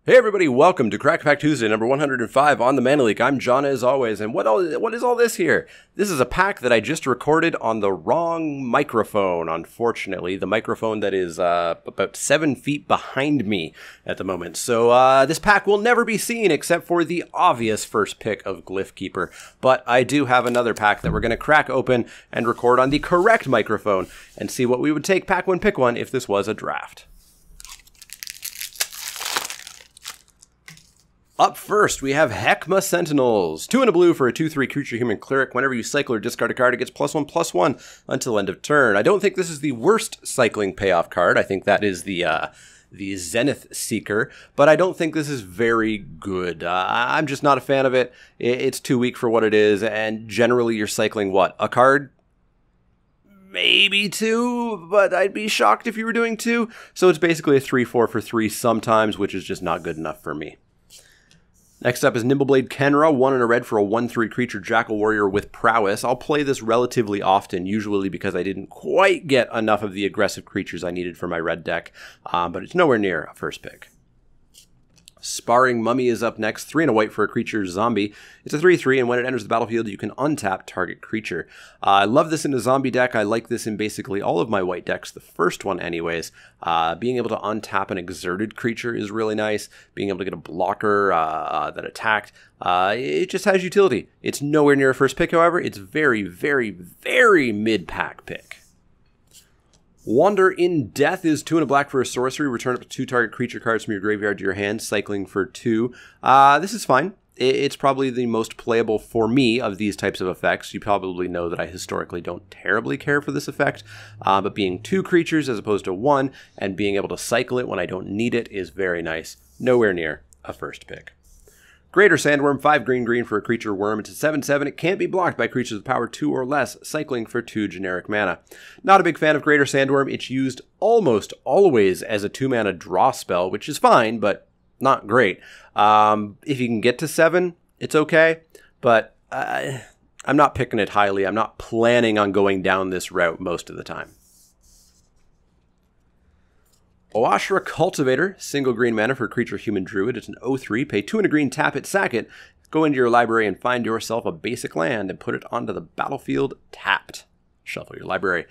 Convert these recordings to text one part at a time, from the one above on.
Hey everybody, welcome to Crack Pack Tuesday, number 105 on the Mana League. I'm John as always, and what is all this here? This is a pack that I just recorded on the wrong microphone, unfortunately. The microphone that is about 7 feet behind me at the moment. So this pack will never be seen except for the obvious first pick of Glyph Keeper. But I do have another pack that we're going to crack open and record on the correct microphone and see what we would take pack one, pick one if this was a draft. Up first, we have Heckma Sentinels. 2 and a blue for a 2/3 creature human cleric. Whenever you cycle or discard a card, it gets +1/+1 until end of turn. I don't think this is the worst cycling payoff card. I think that is the Zenith Seeker, but I don't think this is very good. I'm just not a fan of it. It's too weak for what it is, and generally you're cycling, what, a card? Maybe 2, but I'd be shocked if you were doing 2. So it's basically a 3/4 for 3 sometimes, which is just not good enough for me. Next up is Nimbleblade Kenra, 1 and a red for a 1/3 creature Jackal Warrior with Prowess. I'll play this relatively often, usually because I didn't quite get enough of the aggressive creatures I needed for my red deck, but it's nowhere near a first pick. Sparring Mummy is up next, 3 and a white for a creature zombie. It's a 3/3, and when it enters the battlefield, you can untap target creature. I love this in a zombie deck. I like this in basically all of my white decks, the first one anyways. Being able to untap an exerted creature is really nice. Being able to get a blocker that attacked, it just has utility. It's nowhere near a first pick, however. It's very, very, very mid-pack pick. Wander in Death is 2 and a black for a sorcery. Return up to 2 target creature cards from your graveyard to your hand, cycling for 2. This is fine. It's probably the most playable for me of these types of effects. You probably know that I historically don't terribly care for this effect, but being 2 creatures as opposed to 1 and being able to cycle it when I don't need it is very nice. Nowhere near a first pick. Greater Sandworm, 5 green for a creature worm. It's a 7/7. It can't be blocked by creatures with power 2 or less, cycling for 2 generic mana. Not a big fan of Greater Sandworm. It's used almost always as a 2-mana draw spell, which is fine, but not great. If you can get to 7, it's okay, but I'm not picking it highly. I'm not planning on going down this route most of the time. Oashra Cultivator, single green mana for a creature human druid. It's an 0/3, pay 2 and a green, tap it, sack it, go into your library and find yourself a basic land and put it onto the battlefield tapped. Shuffle your library.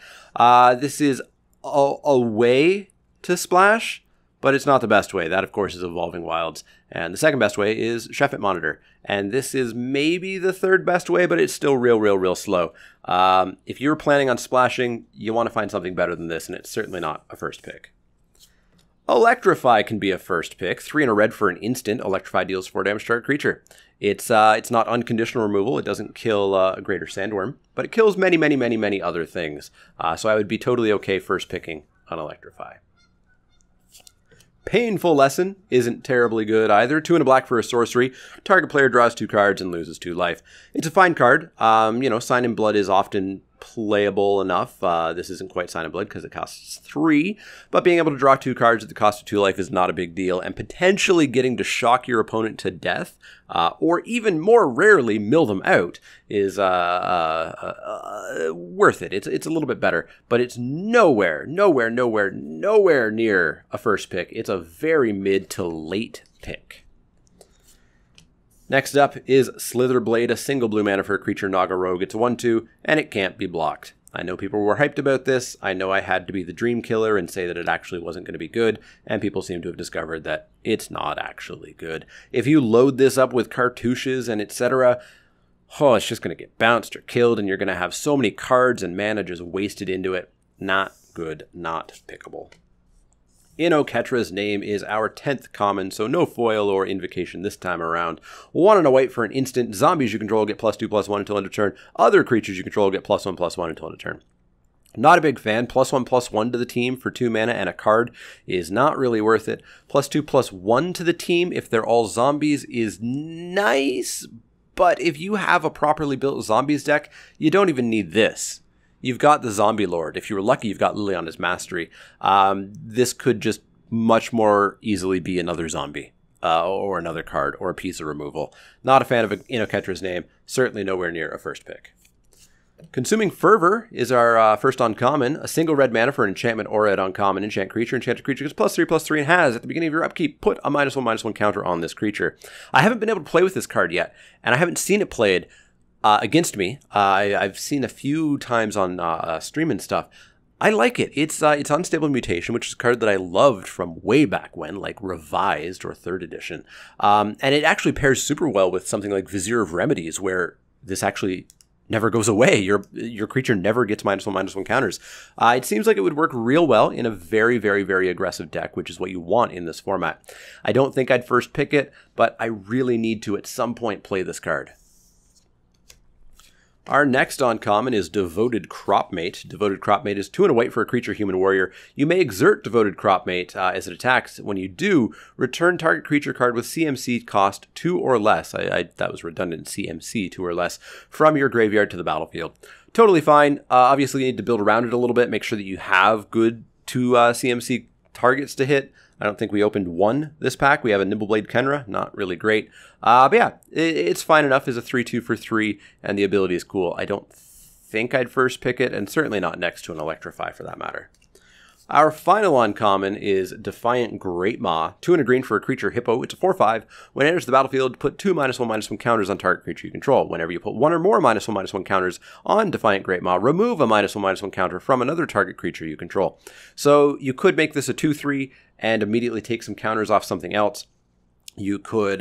This is a way to splash, but it's not the best way. That, of course, is Evolving Wilds. And the second best way is Chef It Monitor. And this is maybe the third best way, but it's still real slow. If you're planning on splashing, you want to find something better than this, and it's certainly not a first pick. Electrify can be a first pick. 3 and a red for an instant. Electrify deals 4 damage to target creature. It's not unconditional removal. It doesn't kill a Greater Sandworm, but it kills many other things. So I would be totally okay first picking on Electrify. Painful Lesson isn't terribly good either. 2 and a black for a sorcery. Target player draws 2 cards and loses 2 life. It's a fine card. Sign in Blood is often playable enough. This isn't quite Sign in Blood because it costs 3, but being able to draw 2 cards at the cost of 2 life is not a big deal, and potentially getting to shock your opponent to death, or even more rarely mill them out, is worth it. It's a little bit better, but it's nowhere near a first pick. It's a very mid to late pick. Next up is Slitherblade, a single blue mana for a creature Naga Rogue. It's a 1/2, and it can't be blocked. I know people were hyped about this. I know I had to be the dream killer and say that it actually wasn't going to be good, and people seem to have discovered that it's not actually good. If you load this up with cartouches and etc., it's just going to get bounced or killed, and you're going to have so many cards and mana just wasted into it. Not good, not pickable. Inokhetra's Name is our 10th common, so no foil or invocation this time around. 1 and a white for an instant. Zombies you control get +2/+1 until end of turn. Other creatures you control get +1/+1 until end of turn. Not a big fan. +1/+1 to the team for 2 mana and a card is not really worth it. +2/+1 to the team if they're all zombies is nice, but if you have a properly built zombies deck, you don't even need this. You've got the Zombie Lord. If you were lucky, you've got Liliana's Mastery. This could just much more easily be another zombie, or another card, or a piece of removal. Not a fan of Inokhetra's Name. Certainly nowhere near a first pick. Consuming Fervor is our first uncommon. A single red mana for an enchantment aura at uncommon. Enchant creature. Enchanted creature gets +3/+3 and has, at the beginning of your upkeep, put a -1/-1 counter on this creature. I haven't been able to play with this card yet, and I haven't seen it played against me. I've seen a few times on stream and stuff. I like it. It's Unstable Mutation, which is a card that I loved from way back when, like Revised or 3rd edition. And it actually pairs super well with something like Vizier of Remedies, where this actually never goes away. Your creature never gets -1/-1 counters. It seems like it would work real well in a very, very, very aggressive deck, which is what you want in this format. I don't think I'd first pick it, but I really need to at some point play this card. Our next uncommon is Devoted Cropmate. Devoted Cropmate is 2 and a white for a creature human warrior. You may exert Devoted Cropmate as it attacks. When you do, return target creature card with CMC cost 2 or less. That was redundant, CMC 2 or less, from your graveyard to the battlefield. Totally fine. Obviously, you need to build around it a little bit. Make sure that you have good 2 CMC targets to hit. I don't think we opened 1 this pack. We have a Nimbleblade Kenra, not really great. But yeah, it's fine enough as a 3/2 for 3, and the ability is cool. I don't think I'd first pick it, and certainly not next to an Electrify for that matter. Our final uncommon is Defiant Great Maw. 2 and a green for a creature hippo. It's a 4/5. When it enters the battlefield, put 2 -1/-1 counters on target creature you control. Whenever you put 1 or more -1/-1 counters on Defiant Great Maw, remove a -1/-1 counter from another target creature you control. So you could make this a 2/3 and immediately take some counters off something else. You could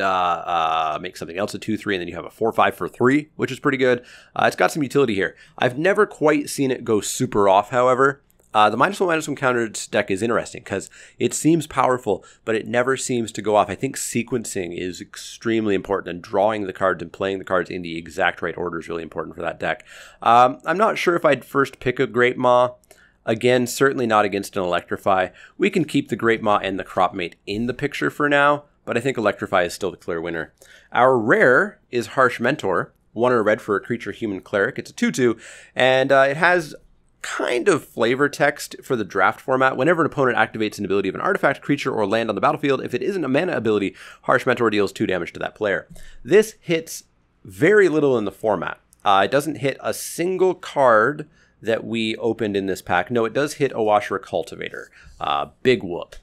make something else a 2/3, and then you have a 4/5 for 3, which is pretty good. It's got some utility here. I've never quite seen it go super off, however. The -1/-1 counters deck is interesting because it seems powerful, but it never seems to go off. I think sequencing is extremely important, and drawing the cards and playing the cards in the exact right order is really important for that deck. I'm not sure if I'd first pick a Great Maw. Again, certainly not against an Electrify. We can keep the Great Maw and the Cropmate in the picture for now, but I think Electrify is still the clear winner. Our rare is Harsh Mentor. 1 and a red for a creature human cleric. It's a 2/2, and it has kind of flavor text for the draft format. Whenever an opponent activates an ability of an artifact, creature, or land on the battlefield, if it isn't a mana ability, Harsh Mentor deals 2 damage to that player. This hits very little in the format. It doesn't hit a single card that we opened in this pack. No, it does hit Awashra Cultivator. Big whoop.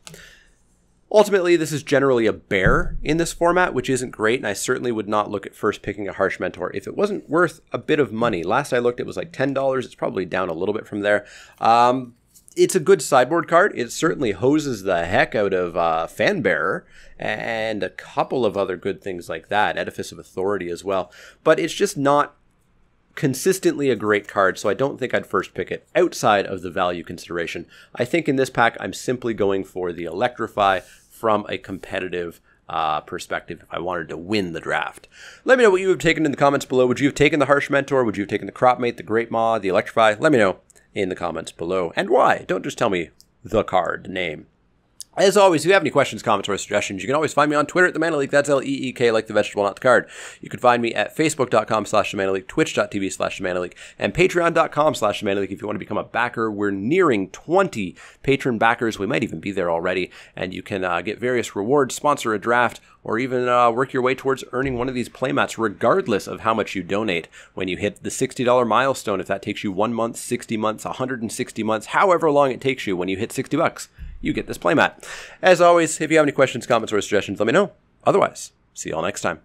Ultimately, this is generally a bear in this format, which isn't great, and I certainly would not look at first picking a Harsh Mentor if it wasn't worth a bit of money. Last I looked, it was like $10. It's probably down a little bit from there. It's a good sideboard card. It certainly hoses the heck out of Fanbearer and a couple of other good things like that, Edifice of Authority as well. But it's just not consistently a great card, so I don't think I'd first pick it outside of the value consideration. I think in this pack, I'm simply going for the Electrify from a competitive perspective if I wanted to win the draft. Let me know what you have taken in the comments below. Would you have taken the Harsh Mentor? Would you have taken the Cropmate, the Great Maw, the Electrify? Let me know in the comments below. And why? Don't just tell me the card name. As always, if you have any questions, comments, or suggestions, you can always find me on Twitter at The Mana Leak. That's L-E-E-K, like the vegetable, not the card. You can find me at facebook.com/TheManaLeak, twitch.tv/TheManaLeak, and patreon.com/TheManaLeak if you want to become a backer. We're nearing 20 patron backers. We might even be there already, and you can get various rewards, sponsor a draft, or even work your way towards earning one of these playmats, regardless of how much you donate when you hit the $60 milestone. If that takes you 1 month, 60 months, 160 months, however long it takes you, when you hit $60, you get this playmat. As always, if you have any questions, comments, or suggestions, let me know. Otherwise, see you all next time.